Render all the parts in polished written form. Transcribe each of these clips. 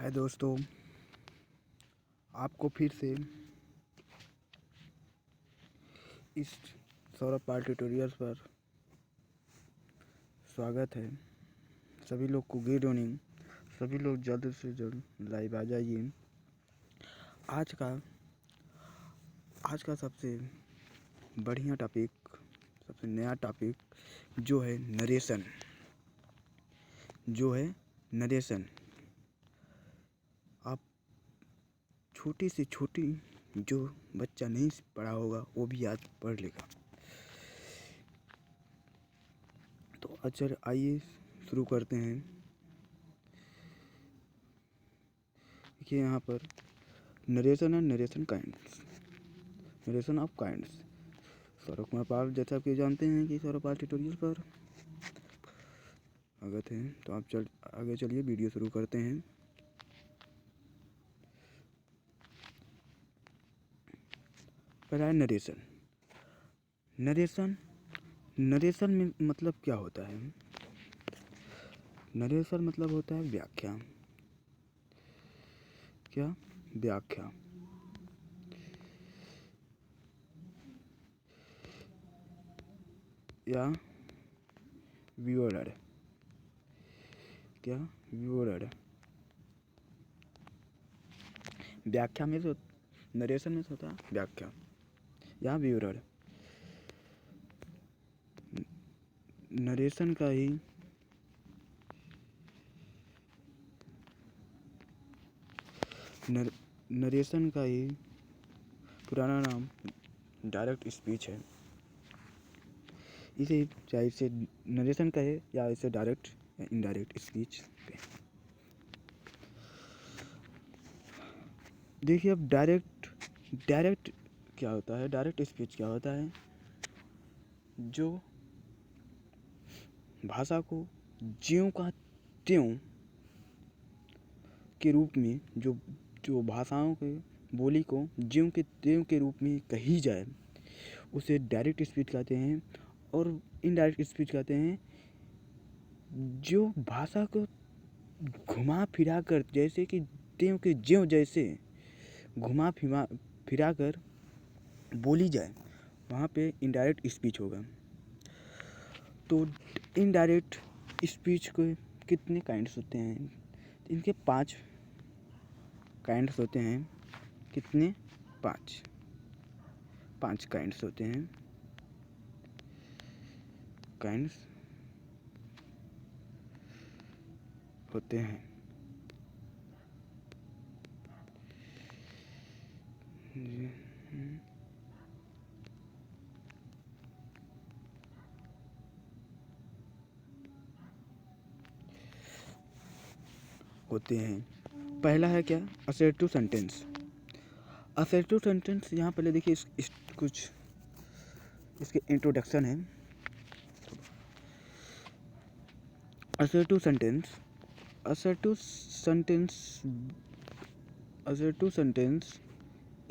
हाय दोस्तों, आपको फिर से इस सौरभ पाल ट्यूटोरियल्स पर स्वागत है। सभी लोग को गुड मॉर्निंग। सभी लोग जल्द से जल्द लाइव आ जाइए। आज का सबसे बढ़िया टॉपिक, सबसे नया टॉपिक जो है नरेशन। आप छोटी से छोटी जो बच्चा नहीं पढ़ा होगा वो भी आज पढ़ लेगा। तो अच्छा, आइए शुरू करते हैं। देखिए यहाँ पर narration and narration kinds, narration of kinds. Saurabh Kumar Pal, जैसा आप ये जानते हैं कि सौरभ पाल ट्यूटोरियल पर स्वागत है। तो आप आगे चलिए, वीडियो शुरू करते हैं। पहला है नरेशन। नरेशन में मतलब क्या होता है? नरेशन मतलब होता है व्याख्या। क्या? व्याख्या। या विवरण। क्या? विवरण। व्याख्या में से, नरेशन में से होता है व्याख्या या विवरण। नरेशन का ही पुराना नाम डायरेक्ट स्पीच है। इसे चाहे इसे नरेशन कहे या इसे डायरेक्ट या इनडायरेक्ट स्पीच कहे। देखिए अब डायरेक्ट क्या होता है? डायरेक्ट स्पीच क्या होता है? जो भाषा को ज्यों का त्यों के रूप में, जो भाषाओं के बोली को ज्यों के त्यों के रूप में कही जाए, उसे डायरेक्ट स्पीच कहते हैं। और इनडायरेक्ट स्पीच कहते हैं जो भाषा को घुमा फिरा कर, जैसे कि त्यों के ज्यों जैसे घुमा फिरा कर बोली जाए, वहाँ पे इनडायरेक्ट स्पीच होगा। तो इनडायरेक्ट स्पीच के कितने काइंड्स होते हैं? इनके 5 काइंड्स होते हैं। कितने? 5 काइंड्स होते हैं। काइंड्स होते हैं। पहला है क्या? Assertive sentence. असर्टिव सेंटेंस, यहाँ पहले देखिए कुछ इसके इंट्रोडक्शन है। Assertive sentence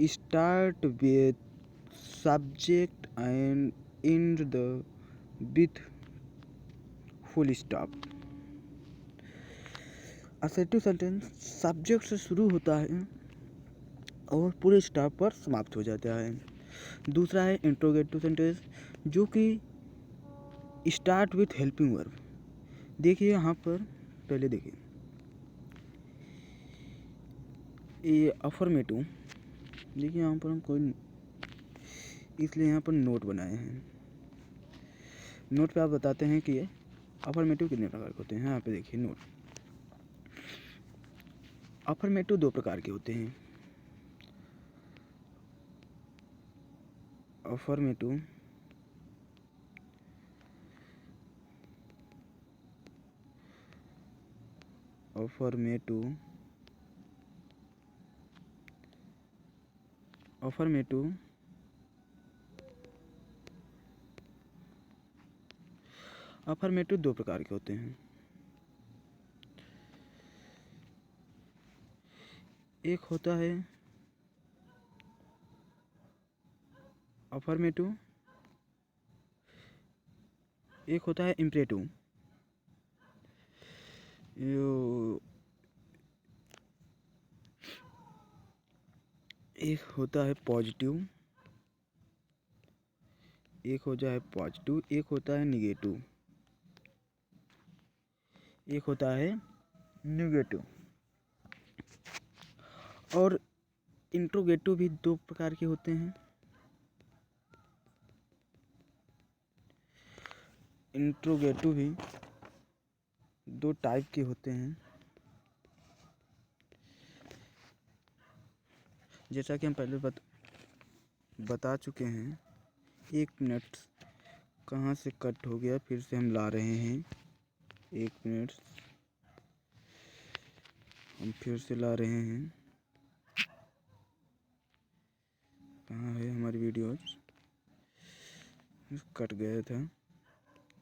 start with subject and end with full stop। Assertive sentence subject से शुरू होता है और पूरे स्टॉप पर समाप्त हो जाता है। दूसरा है इंट्रोगेटिव सेंटेंस, जो कि स्टार्ट विथ हेल्पिंग वर्ब। देखिए यहाँ पर पहले देखिए, ये अफर्मेटिव। देखिए यहाँ पर हम कोई, इसलिए यहाँ पर नोट बनाए हैं। नोट पे आप बताते हैं कि ये अफर्मेटिव कितने प्रकार के होते हैं। यहाँ पे देखिए नोट। अफर्मेटिव 2 प्रकार के होते हैं। अफर्मेटिव अफर्मेटिव 2 प्रकार के होते हैं। एक होता है अफर्मेटिव, एक होता है इम्परेटिव। एक होता है पॉजिटिव, एक होता है पॉजिटिव, एक होता है निगेटिव, एक होता है निगेटिव। और इंट्रोगेटिव भी दो प्रकार के होते हैं। इंट्रोगेटिव भी दो टाइप के होते हैं। जैसा कि हम पहले बता चुके हैं। 1 मिनट कहाँ से कट हो गया, फिर से हम ला रहे हैं। 1 मिनट हम फिर से ला रहे हैं। कहाँ है हमारी वीडियोज, कट गया था,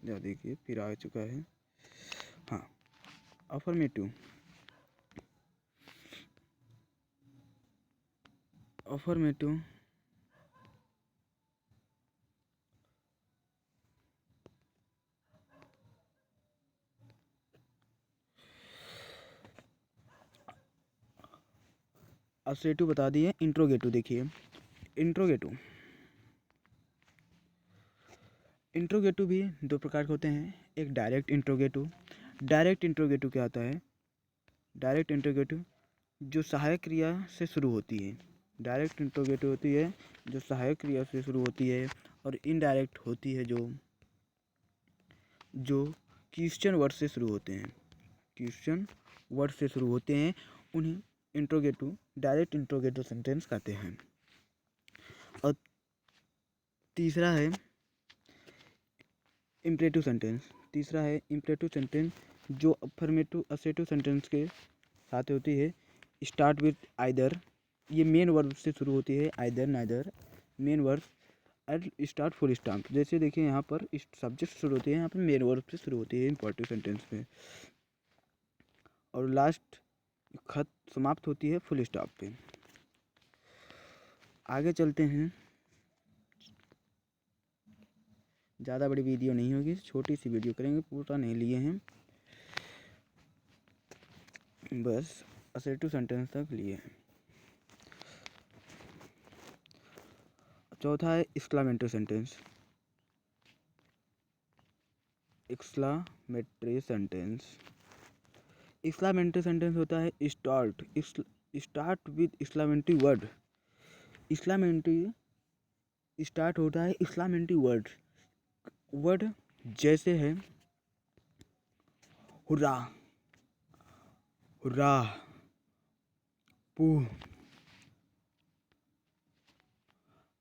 या देखिए फिर आ चुका है। हाँ, अफर्मेटिव। अफर्मेटिव असर्टिव बता दिए। इंट्रोगेटिव देखिए, इंट्रोगेटिव इंट्रोगेटिव भी दो प्रकार के होते हैं। एक डायरेक्ट इंट्रोगेटिव। डायरेक्ट इंट्रोगेटिव क्या होता है? डायरेक्ट इंट्रोगेटिव जो सहायक क्रिया से शुरू होती है। डायरेक्ट इंट्रोगेटिव होती है जो सहायक क्रिया से शुरू होती है, और इनडायरेक्ट होती है जो क्वेश्चन वर्ड से शुरू होते हैं। क्वेश्चन वर्ड से शुरू होते हैं, उन्हें इंट्रोगेटिव, डायरेक्ट इंट्रोगेटिव सेंटेंस कहते हैं। और तीसरा है इम्परेटिव सेंटेंस। तीसरा है इम्परेटिव सेंटेंस जो अफर्मेटिव असर्टिव सेंटेंस के साथ होती है। स्टार्ट विथ आइदर, ये मेन वर्ब से शुरू होती है। Either, neither, main verb and start full stop. जैसे देखिए यहाँ पर सब्जेक्ट शुरू होती है, यहाँ पर मेन वर्ब से शुरू होती है इम्परेटिव सेंटेंस में, और लास्ट खत समाप्त होती है फुल स्टॉप पे। आगे चलते हैं। ज़्यादा बड़ी वीडियो नहीं होगी, छोटी सी वीडियो करेंगे, पूरा नहीं लिए हैं, बस असर्टिव सेंटेंस तक लिए हैं। चौथा है exclamatory sentence. Exclamatory sentence, exclamatory sentence होता है start with exclamatory word. Exclamatory start होता है एक्सक्लामेटरी वर्ड जैसे है हुर्रा, हुर्रा, पूह,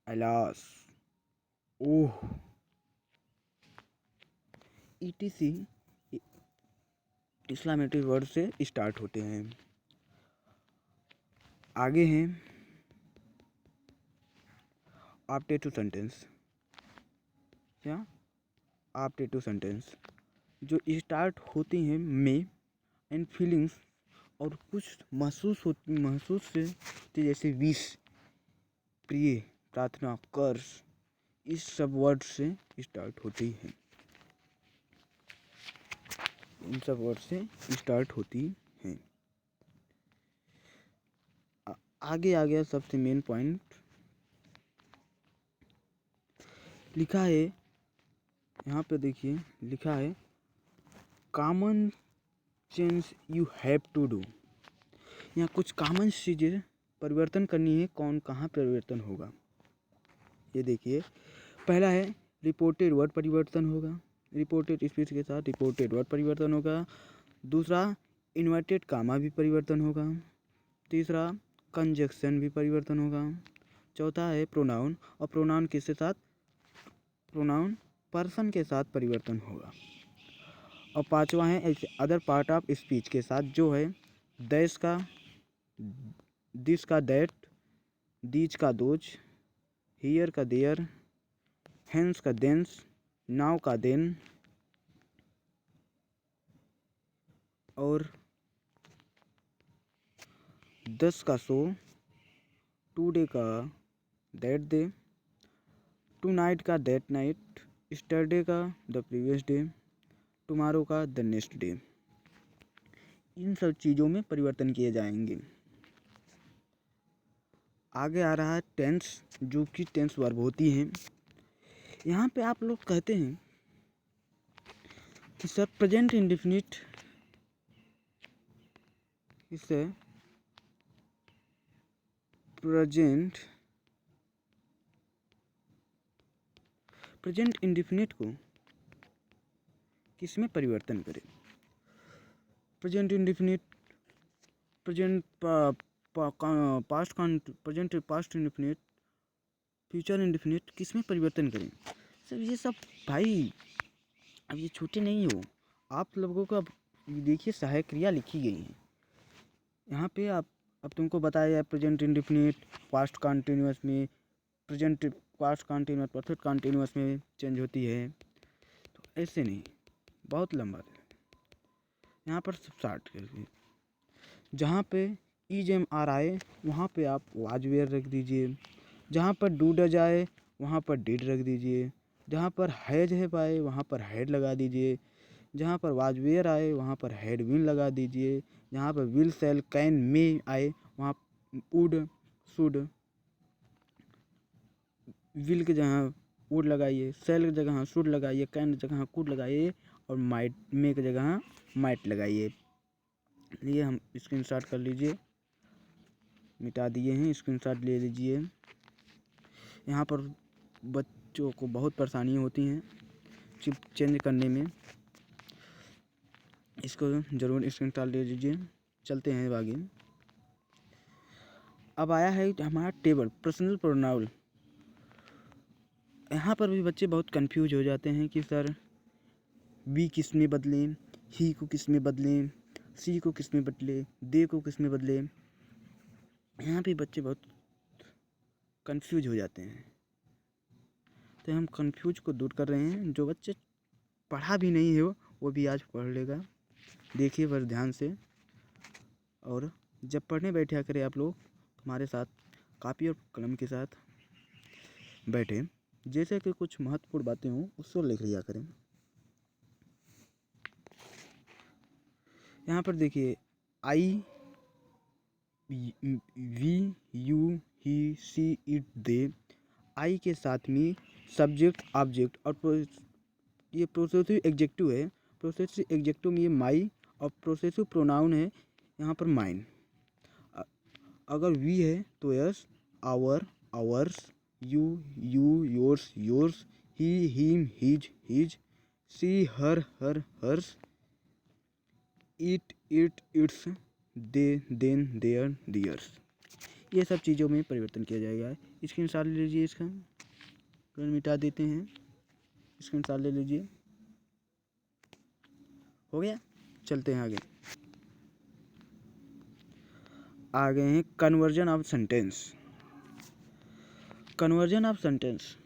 अलास, ओह, ETC एक्सक्लामेटरी वर्ड से स्टार्ट होते हैं। आगे हैं ऑब्जेक्टिव सेंटेंस। क्या? ऑब्जेक्टिव सेंटेंस जो स्टार्ट होती हैं में एंड फीलिंग्स, और कुछ महसूस से होती, जैसे विश, प्रिय, प्रार्थना, कर्ज, इस सब वर्ड से स्टार्ट होती है। इन सब वर्ड से स्टार्ट होती हैं। आगे आ गया सबसे मेन पॉइंट, लिखा है यहाँ पे, देखिए लिखा है common change you have to do. यहाँ कुछ कॉमन चीज़ें परिवर्तन करनी है। कौन कहाँ परिवर्तन होगा, ये देखिए। पहला है रिपोर्टेड वर्ड परिवर्तन होगा। रिपोर्टेड स्पीच के साथ रिपोर्टेड वर्ड परिवर्तन होगा। दूसरा इन्वर्टेड कामा भी परिवर्तन होगा। तीसरा कंजक्शन भी परिवर्तन होगा। चौथा है प्रोनाउन, और प्रोनाउन किसके साथ? प्रोनाउन पर्सन के साथ परिवर्तन होगा। और पांचवा है अदर पार्ट ऑफ स्पीच के साथ, जो है दैस का दिस का दैट, दीज का दोज, हियर का देयर, हेंस का देंस, नाउ का देन, और दस का सो, टुडे का दैट डे, टू नाइट का दैट नाइट, स्टरडे का द प्रीवियस डे, टुमारो का द नेक्स्ट डे। इन सब चीज़ों में परिवर्तन किए जाएंगे। आगे आ रहा है टेंस, जो कि टेंस वर्ब होती हैं। यहाँ पे आप लोग कहते हैं कि सर प्रेजेंट इंडेफिनिट इसे प्रेजेंट इंडेफिनिट को किस में परिवर्तन करें। Present indefinite present past indefinite future indefinite किस में परिवर्तन करें। सर ये सब भाई अब ये छोटे नहीं हो आप लोगों का। देखिए सहायक क्रिया लिखी गई है यहाँ पे। आप अब तुमको बताया जाए प्रेजेंट इंडेफिनिट पास्ट कंटिन्यूअस में, present past continuous perfect continuous में चेंज होती है। तो ऐसे नहीं, बहुत लंबा है यहाँ पर सब स्टार्ट करके। जहाँ पे ईज एम आर आए वहाँ पे आप वाज वेयर रख दीजिए। जहाँ पर डू डज आए वहाँ पर डिड रख दीजिए। जहाँ पर हैज है पाए वहाँ पर हैड लगा दीजिए। जहाँ पर वाज वेयर आए वहाँ पर हैड विल लगा दीजिए। जहाँ पर विल सेल कैन मे आए वहाँ वुड शुड, विल के जगह वुड लगाइए, सेल की जगह शुड लगाइए, कैन की जगह कुड लगाइए और माइट मे की जगह माइट लगाइए। लिए हम स्क्रीनशॉट कर लीजिए, मिटा दिए हैं, स्क्रीनशॉट ले लीजिए। यहाँ पर बच्चों को बहुत परेशानी होती हैं चेंज करने में, इसको ज़रूर स्क्रीनशॉट ले लीजिए। चलते हैं आगे। अब आया है हमारा टेबल पर्सनल प्रोनाउन। यहाँ पर भी बच्चे बहुत कंफ्यूज हो जाते हैं कि सर वी किस में बदलें, ही को किस में बदलें, सी को किस में बदलें, दे को किस में बदलें। यहाँ पे बच्चे बहुत कंफ्यूज हो जाते हैं। तो हम कंफ्यूज को दूर कर रहे हैं। जो बच्चे पढ़ा भी नहीं है वो भी आज पढ़ लेगा। देखिए बस ध्यान से, और जब पढ़ने बैठा करें आप लोग हमारे साथ कापी और कलम के साथ बैठे, जैसे कि कुछ महत्वपूर्ण बातें हों उसको लिख लिया करें। यहाँ पर देखिए I, we, you, he, she, it, they. I के साथ में सब्जेक्ट ऑब्जेक्ट और ये प्रोसेसिव एग्जेक्टिव है। प्रोसेसिव एग्जेक्टिव में ये माई और प्रोसेसिव प्रोनाउन है यहाँ पर माइन। अगर वी है तो us, our, ours, you, yours, yours, he, him, his, his, she, her, hers, it, its, they, them, their, theirs. ये सब चीज़ों में परिवर्तन किया जाएगा। स्क्रीनशॉट ले लीजिए, इसका कल मिटा देते हैं। स्क्रीनशॉट ले लीजिए, हो गया। चलते हैं आगे। आ गए हैं conversion of sentence. Conversion of sentence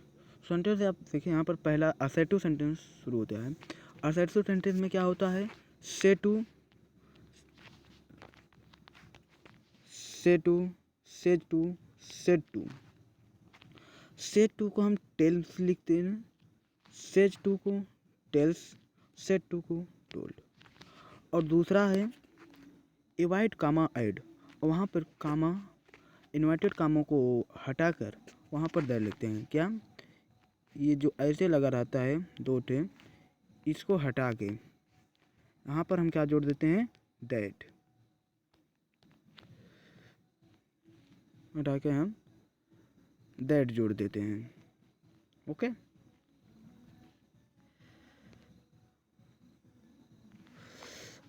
आप देखिए यहाँ पर पहला असर्टिव सेंटेंस शुरू होता है। असर्टिव सेंटेंस में क्या होता है, say to, said to. Said to को हम टेल्स लिखते हैं, सेज टू को टेल्स, सेड टू को टोल्ड। और दूसरा है एवाइड कामा ऐड, और वहाँ पर कामा इन्वर्टेड कामों को हटाकर वहाँ पर दे लेते हैं। क्या ये जो ऐसे लगा रहता है दो ठे, इसको हटा के यहाँ पर हम क्या जोड़ देते हैं, दैट। हटा के हम दैट जोड़ देते हैं। ओके।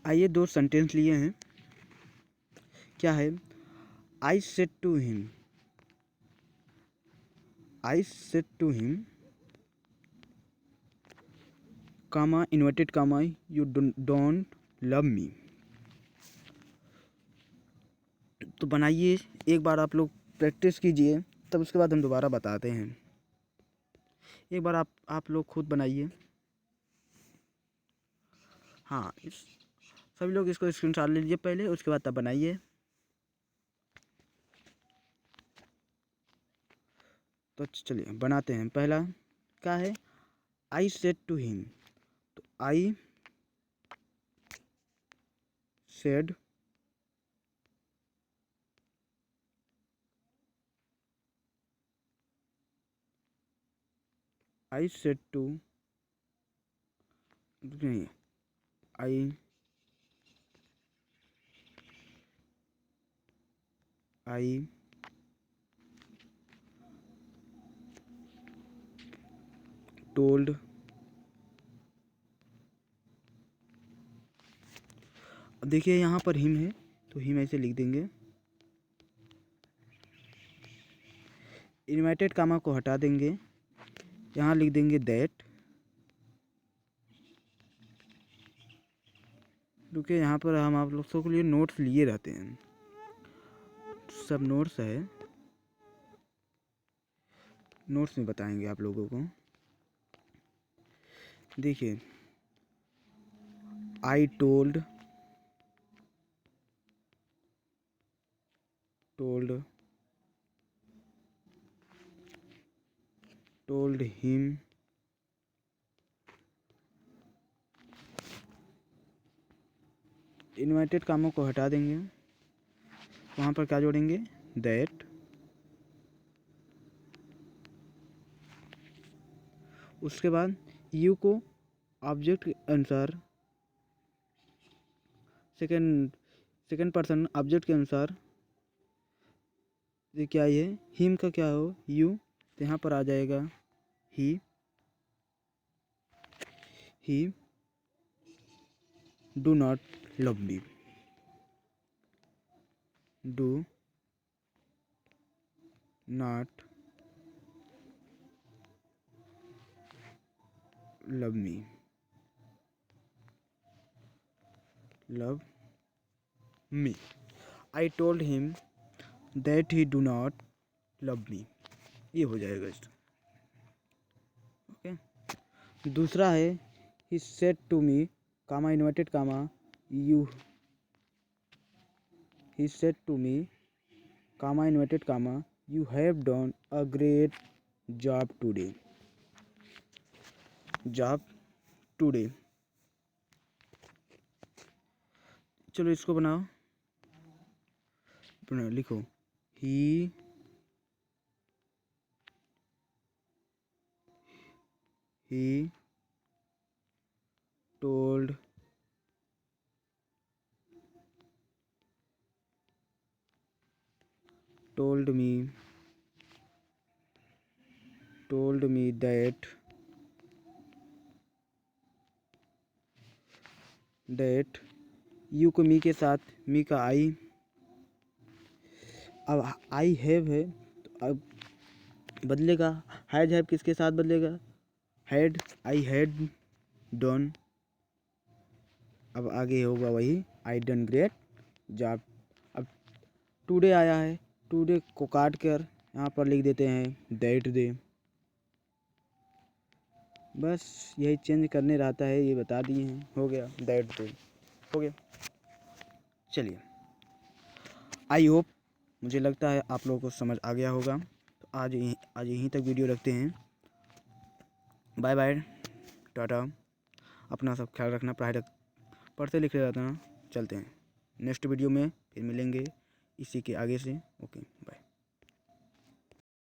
आइए दो सेंटेंस लिए हैं। क्या है, I said to him, comma inverted comma, you don't love me. तो बनाइए, एक बार आप लोग प्रैक्टिस कीजिए, तब उसके बाद हम दोबारा बताते हैं। एक बार आप लोग खुद बनाइए। हाँ, सभी लोग इसको स्क्रीनशॉट ले लीजिए पहले, उसके बाद तब बनाइए। तो चलिए बनाते हैं। पहला क्या है, आई सेड टू हिम। तो I said I said to, नहीं, आई टोल्ड देखिए यहाँ पर हिम है तो हिम ऐसे लिख देंगे, इन्वर्टेड कामा को हटा देंगे, यहाँ लिख देंगे दैट। क्योंकि यहाँ पर हम आप लोगों के लिए नोट्स लिए रहते हैं, सब नोट्स है, नोट्स में बताएंगे आप लोगों को। देखिए आई टोल्ड हिम इन्वर्टेड कामों को हटा देंगे, वहाँ पर क्या जोड़ेंगे, दैट। उसके बाद यू को ऑब्जेक्ट के अनुसार, सेकंड पर्सन ऑब्जेक्ट के अनुसार, ये क्या ये हिम का क्या हो, यू, तो यहाँ पर आ जाएगा he do not love me, do not love me, I told him that he do not love me, ये हो जाएगा इसका। ओके, दूसरा है he said to me, comma inverted comma you, he said to me, comma inverted comma you have done a great job today. चलो इसको बनाओ, लिखो he told me that you को मी के साथ, मी का आई, अब आई हैव है तो अब बदलेगा, हैव किसके साथ बदलेगा, हैड, आई हैड डन, अब आगे होगा वही आई डन ग्रेट जॉब। अब टुडे आया है, टुडे को काट कर यहाँ पर लिख देते हैं दैट डे, बस यही चेंज करने रहता है, ये बता दिए हैं, हो गया दैट डे, हो गया। चलिए आई होप, मुझे लगता है आप लोगों को समझ आ गया होगा, तो आज यहीं तक वीडियो रखते हैं। बाय बाय, टाटा, अपना सब ख्याल रखना, पढ़ते लिखते रहना, चलते हैं, नेक्स्ट वीडियो में फिर मिलेंगे इसी के आगे से। Okay bye.